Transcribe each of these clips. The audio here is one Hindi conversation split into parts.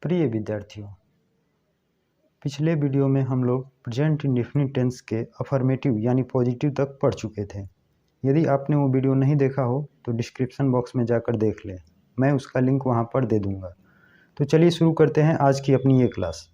प्रिय विद्यार्थियों, पिछले वीडियो में हम लोग प्रेजेंट इंडेफिनिट टेंस के अफर्मेटिव यानी पॉजिटिव तक पढ़ चुके थे। यदि आपने वो वीडियो नहीं देखा हो तो डिस्क्रिप्शन बॉक्स में जाकर देख लें, मैं उसका लिंक वहाँ पर दे दूँगा। तो चलिए शुरू करते हैं आज की अपनी ये क्लास।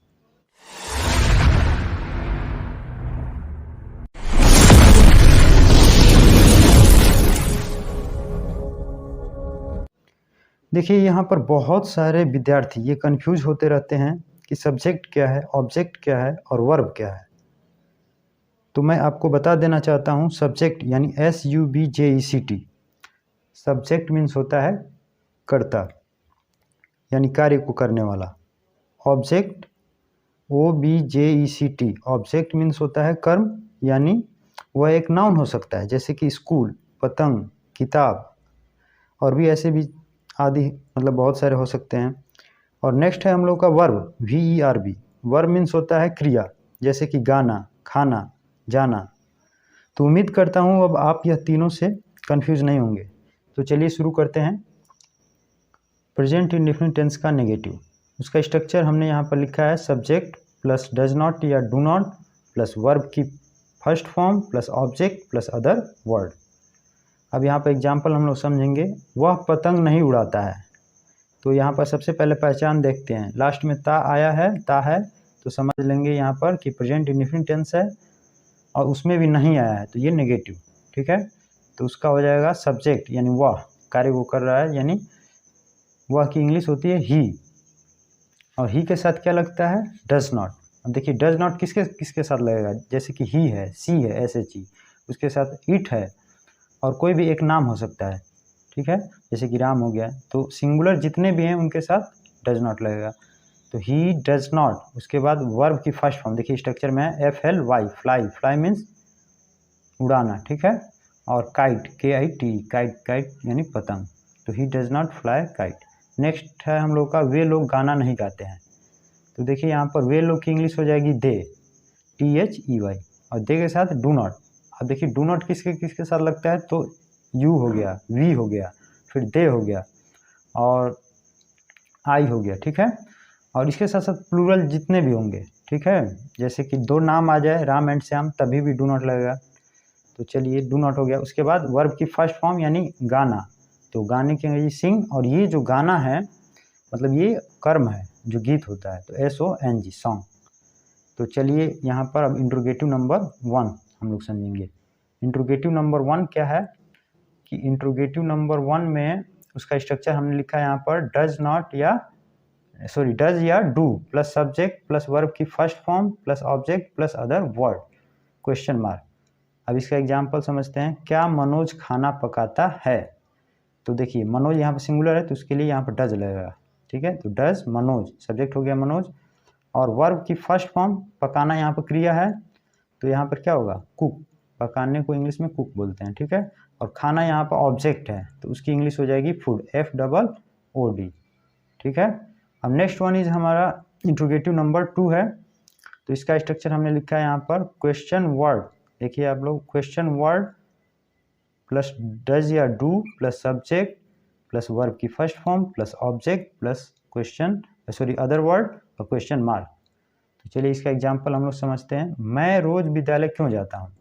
देखिए, यहाँ पर बहुत सारे विद्यार्थी ये कंफ्यूज होते रहते हैं कि सब्जेक्ट क्या है, ऑब्जेक्ट क्या है और वर्ब क्या है। तो मैं आपको बता देना चाहता हूँ, सब्जेक्ट यानी SUBJECT, सब्जेक्ट मीन्स होता है कर्ता यानी कार्य को करने वाला। ऑब्जेक्ट OBJECT, ऑब्जेक्ट मीन्स होता है कर्म, यानी वह एक नाउन हो सकता है, जैसे कि स्कूल, पतंग, किताब और भी ऐसे भी आदि, मतलब बहुत सारे हो सकते हैं। और नेक्स्ट है हम लोग का वर्ब, VERB। वर्ब मीन्स होता है क्रिया, जैसे कि गाना, खाना, जाना। तो उम्मीद करता हूँ अब आप यह तीनों से कंफ्यूज नहीं होंगे। तो चलिए शुरू करते हैं। प्रेजेंट इंडेफिनिट टेंस का नेगेटिव, उसका स्ट्रक्चर हमने यहाँ पर लिखा है सब्जेक्ट प्लस डज नॉट या डू नॉट प्लस वर्ब की first form plus object plus other word. अब यहाँ पर एग्जाम्पल हम लोग समझेंगे। वह पतंग नहीं उड़ाता है, तो यहाँ पर सबसे पहले पहचान देखते हैं। लास्ट में ता आया है, ता है, तो समझ लेंगे यहाँ पर कि प्रेजेंट इंडेफिनिट टेंस है, और उसमें भी नहीं आया है तो ये नेगेटिव, ठीक है। तो उसका हो जाएगा सब्जेक्ट यानी वह कार्य को कर रहा है, यानी वह की इंग्लिश होती है ही, और ही के साथ क्या लगता है, डज नॉट। अब देखिए डज नॉट किसके किसके साथ लगेगा, जैसे कि ही है, सी है, SHE, उसके साथ इट है, और कोई भी एक नाम हो सकता है, ठीक है, जैसे कि राम हो गया। तो सिंगुलर जितने भी हैं उनके साथ डज नॉट लगेगा। तो ही डज नॉट, उसके बाद वर्ब की फर्स्ट फॉर्म देखिए स्ट्रक्चर में है FLY, फ्लाई, फ्लाई मीन्स उड़ाना, ठीक है। और काइट, KIT, काइट, काइट यानी पतंग। तो he does not fly kite. Next है हम लोग का वे लोग गाना नहीं गाते हैं। तो देखिए यहाँ पर वे लोग की इंग्लिश हो जाएगी दे, THEY, और दे के साथ डू नॉट। अब देखिए डू नॉट किसके किसके साथ लगता है, तो यू हो गया, वी हो गया, फिर दे हो गया, और आई हो गया, ठीक है। और इसके साथ साथ प्लूरल जितने भी होंगे, ठीक है, जैसे कि दो नाम आ जाए राम एंड श्याम, तभी भी डू नॉट लगेगा। तो चलिए डू नॉट हो गया। उसके बाद वर्ब की फर्स्ट फॉर्म यानी गाना, तो गाने की अंग्रेजी सिंग, और ये जो गाना है मतलब ये कर्म है जो गीत होता है, तो SONG, सॉन्ग। तो चलिए यहाँ पर अब इंट्रोगेटिव नंबर 1 हम लोग समझेंगे। इंट्रोगेटिव नंबर 1 क्या है कि इंट्रोगेटिव नंबर 1 में उसका स्ट्रक्चर हमने लिखा है यहाँ पर डज नॉट या डज या do plus subject plus verb की first form plus object plus other word, question mark. अब इसका एग्जाम्पल समझते हैं। क्या मनोज खाना पकाता है? तो देखिए मनोज यहाँ पर सिंगुलर है, तो उसके लिए यहाँ पर डज लगेगा, ठीक है। तो डज मनोज, सब्जेक्ट हो गया मनोज, और वर्ब की फर्स्ट फॉर्म पकाना यहाँ पर क्रिया है, तो यहाँ पर क्या होगा, कुक, पकाने को इंग्लिश में कुक बोलते हैं, ठीक है। और खाना यहाँ पर ऑब्जेक्ट है, तो उसकी इंग्लिश हो जाएगी फूड, FOOD, ठीक है। अब नेक्स्ट वन इज हमारा इंट्रोगेटिव नंबर 2 है। तो इसका स्ट्रक्चर हमने लिखा है यहाँ पर क्वेश्चन वर्ड। देखिए आप लोग, क्वेश्चन वर्ड प्लस डज या do plus subject plus verb की first form plus object plus other word और क्वेश्चन मार्क। तो चलिए इसका एग्जाम्पल हम लोग समझते हैं। मैं रोज विद्यालय क्यों जाता हूँ?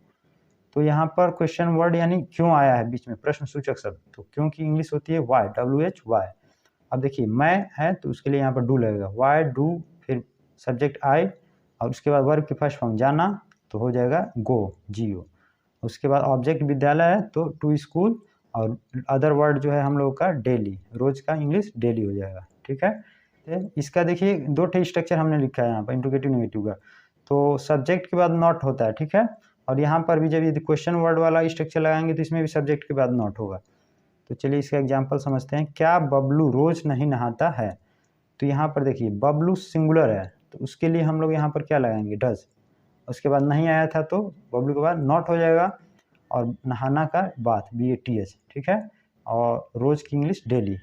तो यहाँ पर क्वेश्चन वर्ड यानी क्यों आया है बीच में, प्रश्न सूचक शब्द, तो क्यों की इंग्लिश होती है वाई, WHY। अब देखिए मैं है तो उसके लिए यहाँ पर डू लगेगा, वाई डू, फिर सब्जेक्ट आई, और उसके बाद वर्ब की फर्स्ट फॉर्म जाना, तो हो जाएगा गो, GO। उसके बाद ऑब्जेक्ट विद्यालय है तो टू स्कूल, और अदर वर्ड जो है हम लोग का डेली, रोज का इंग्लिश डेली हो जाएगा, ठीक है। तो इसका देखिए 2 स्ट्रक्चर हमने लिखा है यहाँ पर इंट्रोगेटिव नेगेटिव का। तो सब्जेक्ट के बाद नॉट होता है, ठीक है, और यहाँ पर भी जब ये क्वेश्चन वर्ड वाला स्ट्रक्चर लगाएंगे तो इसमें भी सब्जेक्ट के बाद नॉट होगा। तो चलिए इसका एग्जाम्पल समझते हैं। क्या बबलू रोज नहीं नहाता है? तो यहाँ पर देखिए बबलू सिंगुलर है, तो उसके लिए हम लोग यहाँ पर क्या लगाएंगे, डज। उसके बाद नहीं आया था तो बबलू के बाद नॉट हो जाएगा, और नहाना का बात, BATH, ठीक है, और रोज की इंग्लिश डेली।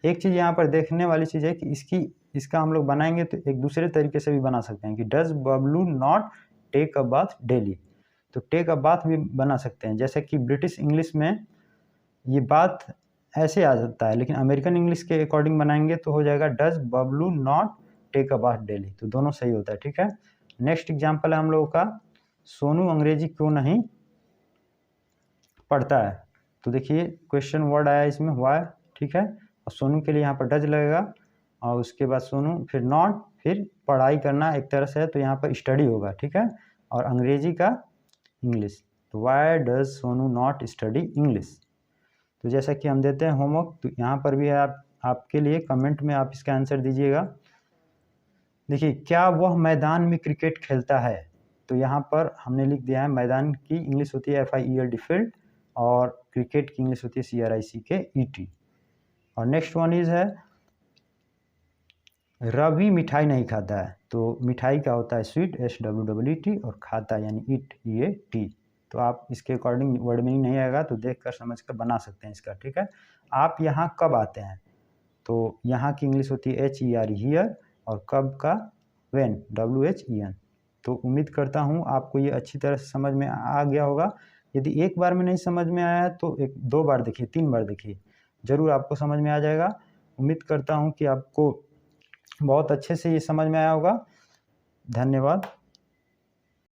एक चीज़ यहाँ पर देखने वाली चीज़ है कि इसका हम लोग बनाएंगे तो एक दूसरे तरीके से भी बना सकते हैं कि does Bablu not take a bath daily, तो टेक अ बाथ भी बना सकते हैं। जैसे कि ब्रिटिश इंग्लिश में ये बात ऐसे आ जाता है, लेकिन अमेरिकन इंग्लिश के अकॉर्डिंग बनाएंगे तो हो जाएगा does Bablu not take a bath daily, तो दोनों सही होता है, ठीक है। नेक्स्ट एग्जाम्पल है हम लोगों का, सोनू अंग्रेजी क्यों नहीं पढ़ता है। तो देखिए क्वेश्चन वर्ड आया इसमें व्हाई, ठीक है, और सोनू के लिए यहाँ पर डज लगेगा, और उसके बाद सोनू, फिर नॉट, फिर पढ़ाई करना एक तरह से है, तो यहाँ पर स्टडी होगा, ठीक है, और अंग्रेजी का इंग्लिश, तो why does Sonu not study English. तो जैसा कि हम देते हैं होमवर्क, तो यहाँ पर भी है आपके लिए, कमेंट में आप इसका आंसर दीजिएगा। देखिए, क्या वह मैदान में क्रिकेट खेलता है, तो यहाँ पर हमने लिख दिया है मैदान की इंग्लिश होती है FIELD फील्ड, और क्रिकेट की इंग्लिश होती है CRICKET। और नेक्स्ट वन इज है रवि मिठाई नहीं खाता है, तो मिठाई का होता है स्वीट SWEET, और खाता यानी ईट EAT। तो आप इसके अकॉर्डिंग वर्ड मीनिंग नहीं आएगा तो देख कर समझ कर बना सकते हैं इसका, ठीक है। आप यहाँ कब आते हैं, तो यहाँ की इंग्लिश होती है HERE हियर, और कब का व्हेन WHEN। तो उम्मीद करता हूँ आपको ये अच्छी तरह से समझ में आ गया होगा। यदि एक बार में नहीं समझ में आया है तो 2 बार देखिए, 3 बार देखिए, ज़रूर आपको समझ में आ जाएगा। उम्मीद करता हूँ कि आपको बहुत अच्छे से ये समझ में आया होगा। धन्यवाद।